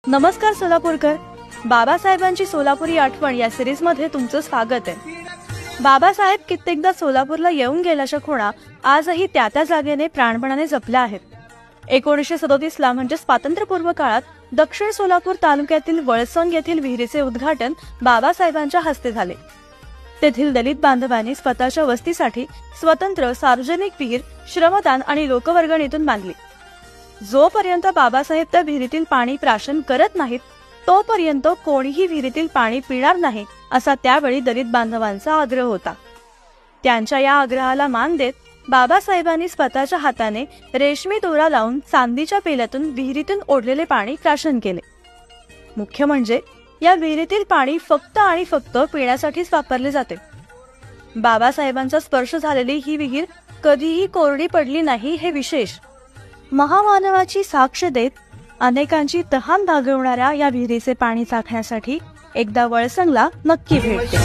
नमस्कार सोलापूरकर. बाबासाहेबांची सोलापुरी आठवण या सिरीज मध्ये तुमचं स्वागत आहे. बाबासाहेब कित्येकदा सोलापूरला येऊन गेल्याच्या खुणा आजही त्या जागेने प्राणपणाने जपल्या आहेत. 1937 ला म्हणजे स्वातंत्र्यपूर्व काळात दक्षिण सोलापूर तालुक्यातील वळसंग येथील विहिरीचे उद्घाटन बाबासाहेबांच्या हस्ते झाले. तेथील दलित बांधवांनी स्वतःच्या वस्तीसाठी स्वतंत्र सार्वजनिक विहीर श्रमदान आणि लोकवर्गणीतून बांधली. जोपर्यंत बाबासाहेब त्या विहिरीतील पाणी प्राशन करत नाहीत तोपर्यंत कोणीही विहिरीतील पाणी पिणार नाही असा त्यावेळी दलित बांधवांचा आग्रह होता. त्यांच्या या आग्रहाला मान देत बाबासाहेबांनी स्वतःच्या हाताने रेशमी दोरा लावून चांदीच्या पेल्यातून विहिरीतून ओढलेले पाणी प्राशन केले. मुख्य म्हणजे या विहिरीतील पाणी फक्त आणि फक्त पिण्यासाठीच वापरले जाते. बाबासाहेबांचा स्पर्श झालेली ही विहीर कधीही कोरडी पडली नाही हे विशेष. महामानवाची साक्ष देत अनेकांची तहान भागवणाऱ्या या विहिरीचे पाणी चाखण्यासाठी एकदा वळसंगला नक्की भेट द्या.